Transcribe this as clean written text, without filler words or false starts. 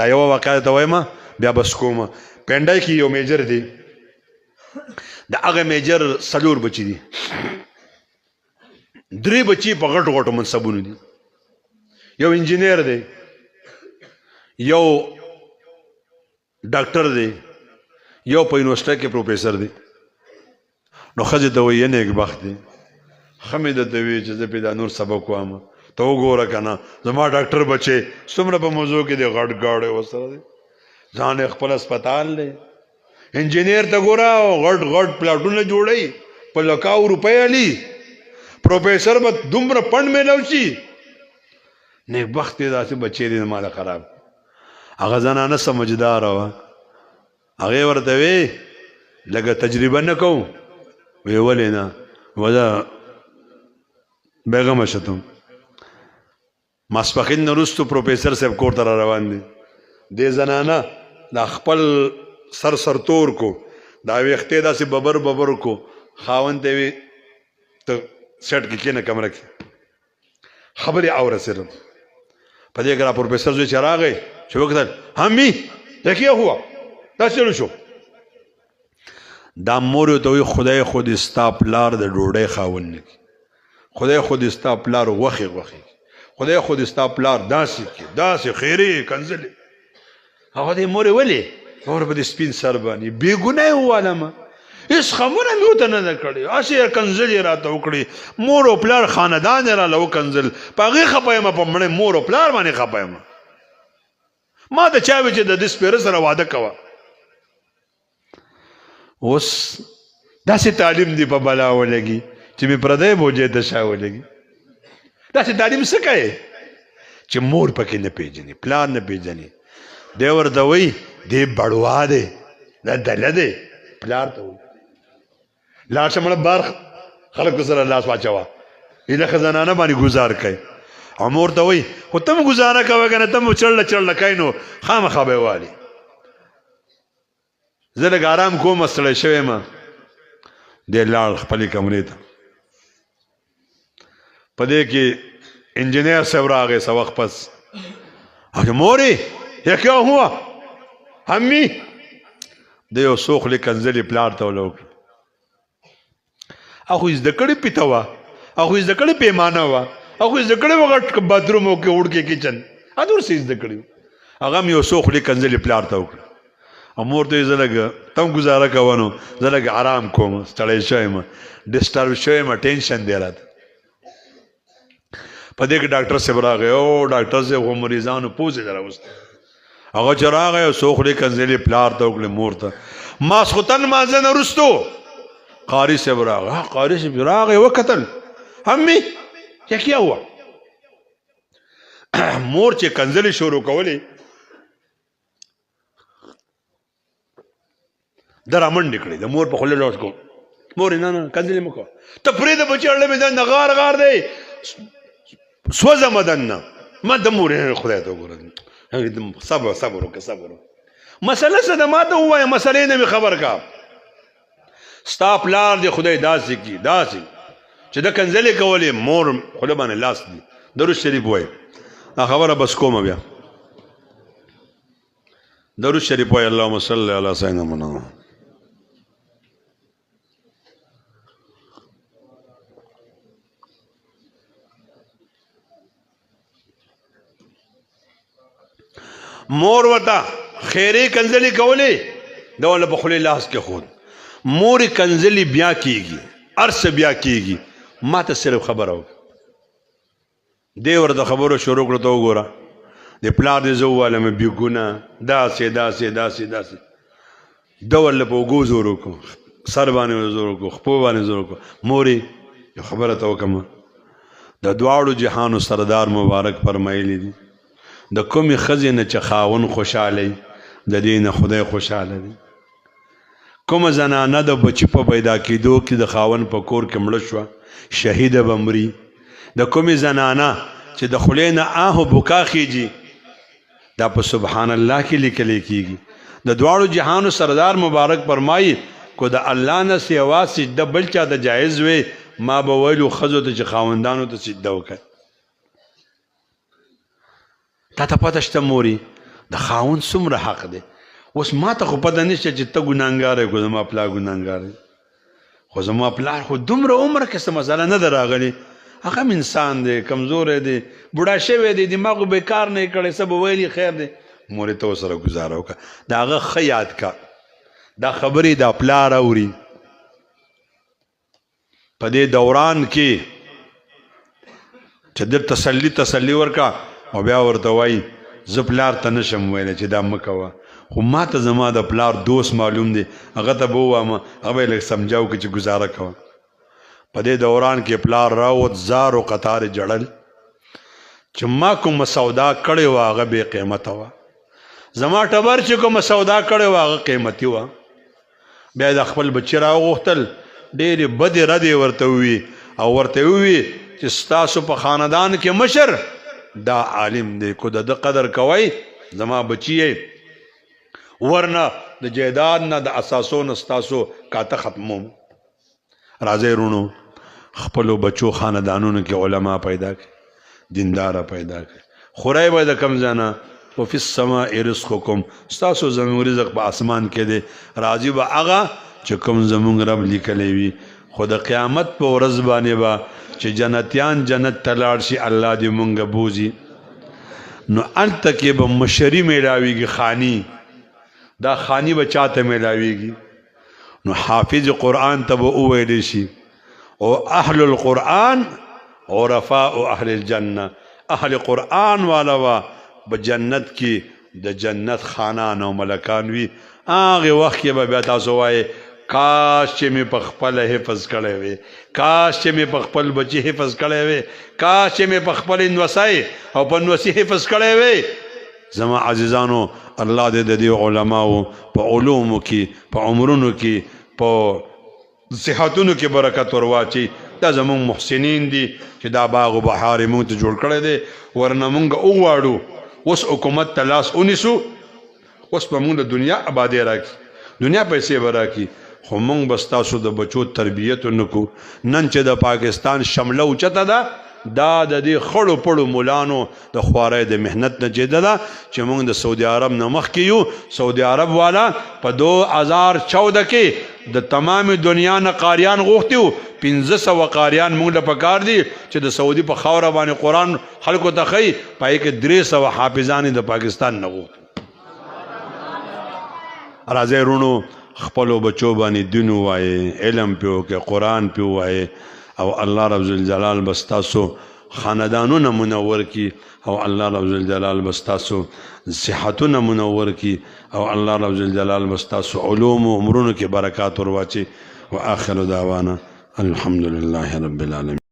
دا یوه واقعه ته وایم بیا بس کوم پنډای کې یو میجر دی د هغه میجر 4 بچي دي 3 بچي په غټو غټو منصبونو دي یو انجینیر دی یو ډاکټر دی یو په یونیورسټۍ کې پروفیسر دی نو ښځې ته وایي نیک بخت دی ښه مې درته وایي چې زه پې دا نور سبق وایم ته وګوره که نه زما ډاکټر بچی څومره په موضوع کې دی غټ ګاډی ورسره دی ځان یې خپل اسپتال دی انجینیر ته ګوره غټ غټ پلاټونه جوړوي په لکاو روپۍ علي پروفیسر به دومره پنډ میلاو شي نیک بخت یې داسې بچی دی ماله خراب هغه زنانه سمجداره وه هغې ورته وی لږه تجربه نه کوو وی ولې نه وزه بیغمه شتم ماسپښین نه وروستو پروفیسر صاحب کور ته را روان دی دې زنانه دا خپل سر سرتور کو دا ویښتې داسې ببر ببر کو خاوند ته وی ته سیټ کې کښېنه کمره کې خبرې اورسېدم په دې کې را پروفیسر زوی چې راغی چې وکتل همي دا کیا ہوا دا چلو شو دا مور ته وی خدای خود ستا پلار د ډوډۍ خاوند نه خدای خود ستا پلار غوښې غوښې خدای خود ستا پلار داسې کې داسې خیرې کنځلې هغه دې مورې ولې مور په دې سپین سر باندې بې ګناه ووالمه هېڅ خبره مې ورته نه ده کړې هسې یې کنځلې راته وکړې مور او پلار خاندان یې راله وکنځل په هغې خفه یم په مړې مور او پلار باندې خفه یم ما ته چا وی چې د دې سپېره سره واده کوه اوس داسې تعلیم دی په بلا ولګي چې مې پردی بوجې ته شا ولګي داسې تعلیم څه کوې چې مور پکې نه پېژني پلار نه پېژني دی ورته وایي دی بړوا دی دا دله دی پلار ته وایي لاړ شه مړه بار خلکو سره لاس واچوه ایله زنانه باندې ګزار کوي او مور ته وایي خو ته م ګزاره کوه که نه ته م چړله چړله کوې نو خامخا به یې والي زه لږ ارام کوم ستړی شوی یم دی لاړ خپلې کمرې ته په دې کې انجینیر صاحب راغی څه وخت پس مورې یا کیا ہوا همي د یو څو خولې کنځلې پلار ته وله وکړه هغوی زده کړې پیته وه هغوی زده کړې پیمانه وه هغوی زده کړې وه غټ باتروم کې وړکې کچن هر څه زده کړي هغه هم یو څو خولې کنځلې پلار ته وکړه او مور ته یې زه لږ ته هم ګزاره کوه نو زه لږ ارام کوم ستړی شوی یم ډسټرب شوی یم ټینشن دی راته په دې کې ډاکټر صاحب راغی او ډاکټر صاحب خو مریضانو پوزې ته راوستې هغه چې راغی او څو خولې کنځلې پلار ته وکړې مور ته ماسخوتن مازه نه وروستو قاري صاحب راغی قاري صاحب راغی وکتل همي یا کیا ہوا مور چې کنځلې شروع کولې دا رامنډې کړې د مور په خوله لاس کو مور نه نه کنځلې مه کوه ته پرېږده بچي اړله مې دا غار غار دی سوځه مدن نه ما د مور خدای ته وګوره صبر صبر وکړه صبر مسله څه ده ما ته ووایه مسلې نه مې خبر کا ستا پلار دی خدای داسې کي داسې چې د کنځلې کولې مور خوله باندې لاس دی درود شریف وایي دا خبره بس کومه بیا درود شریف وایي اللهم صل علی سیدنا محمد مور وتا خیرې کنځلې کولې د ول په خولې لاس کې خود مور کنځلې بیا کیږي ارس بیا کیږي ما ته صرف خبره و دی ورته خبرو شروع کړه ته وګوره د پلار دې زه وویلم بې ګناه داسې داسې داسې داسې ده ورله په اوږو زور وکړو سر باندې زور وکړو خپو باندې زور وکړو مورې یو خبره ته وکړم د دواړو جهانو سردار مبارک فرمایلی دي د کومې ښځې نه چې خاوند خوشحاله وي د دې نه خدای خوشحاله دی کومه زنانه د بچي په پیدا کېدو کې د خاوند په کور کې مړه شوه شهیده به مري د کومې زنانه چې د خولې نه آه و بکا خیږي دا په سبحان الله کې لیکلی کېږي د دواړو جهانو سردار مبارک فرمایي کو د الله نه سوا سجده بل چا د جایز وی ما به ویلو ښځو ته چې خاوندانو ته سجده وکړه تا ته پته شته موري د خاوند څومره حق دی. اوس ما ته خو پته نشته چې ته ګناهګار یې که زما پلار ګناهګار دی، خو زما پلار خو دومره عمر کې څه مسله نه ده راغلې، هغه هم انسان دی، کمزوری دی، بوډا شوی دی، دماغ به کار نه یې کړی، څه به ویلي خیر دی. مورې ته ورسره ګزاره وکړه، د هغه ښه یاد کا، دا خبرې دا پلار اوري. په دې دوران کې چې در تسلی ورکا او بیا ورته وایي زه پلار ته نشم ویلی چې دا مه کوه، خو ما ته زما د پلار دوست معلوم دی، هغه ته به ووایم، هغه به یې لږ سمجاو که چې ګزاره کوه. په دې دوران کې پلار راوت، زارو قطارې جړل چې ما کومه سودا کړې وه هغه بې قیمته وه، زما ټبر چې کومه سودا کړې وه هغه قیمتي وه. بیا د خپل بچي راوغوښتل، ډېرې بدې ردې ورته ووي او ورته ووي چې ستاسو په خاندان کې مشر دا عالم دی، کو د ده قدر کوئ زما بچي یې، ورنه د جیداد نه د اساسو نه ستاسو کاته ختموم. راځئ رونو خپلو بچو خاندانونو کې علما پیدا کړئ، دینداره پیدا کړئ، خورئ به د کوم ځای نه، وفي السماء رزقکم، ستاسو زموږ رزق په اسمان کې دی، راځي به هغه چې کوم زموږ رب لیکلی وي. خو د قیامت په ورځ باندې به چې جنتیان جنت ته لاړ شي الله دې مونږ بوځي، نو هلته کې به مشري میلاویږي، خانی، دا خانی به چاته میلاویږي؟ نو حافظ قرآن ته به وویلی شي او اهل القرآن عرفاء اهل الجنه، اهل قرآن والا به جنت کې د جنت خانان او ملکان وي. هغې وخت کې به بیا تاسو وایې کاش چې مې په خپله حفظ کړی وی، کاش چې مې په خپل بچي حفظ کړی وی، کاش چې مې په خپل نوسۍ او په نوسي حفظ کړی وی. زما عزیزانو الله دې د دې علماو په علومو کې، په عمرونو کې، په صحتونو کې برکت ورواچي. دا زمونږ محسنین دي چې دا باغ و بهار یې مونږ ته جوړ کړی دی، ورنه مونږ وغواړو اوس حکومت ته لاس ونیسو، اوس به مونږ د دنیا آبادۍ راکړي، دنیا پیسې به راکړي، خو مونږ به ستاسو د بچو تربیت ونه کړو. نن چې د پاکستان شمله اوچته ده، دا د دې خړو پړو ملانو د خوارۍ د محنت نتیجه ده چې مونږ د سعودي عرب نه مخکې یو. سعودي عرب والا په 2014 کې د تمام دنیا نه قاریان غوښتي وو، 1500 قاریان مونږ له پکار دي چې د سعودي په خاوره باندې قرآن خلکو ته ښیي، پای کې 300 حافظان د پاکستان نه غوښتي. راځئ رونو خپلو بچو باندې دین ووایئ، علم پې وکړئ، قرآن پې ووایئ، او الله رب ذوالجلال به ستاسو خاندانونه منور کړي، او الله رب ذوالجلال به ستاسو صحتونه منور کړي، او الله رب ذوالجلال به ستاسو علوم و عمرونو کې برکات ورواچي. و آخر دعوانا الحمد لله رب العالمین.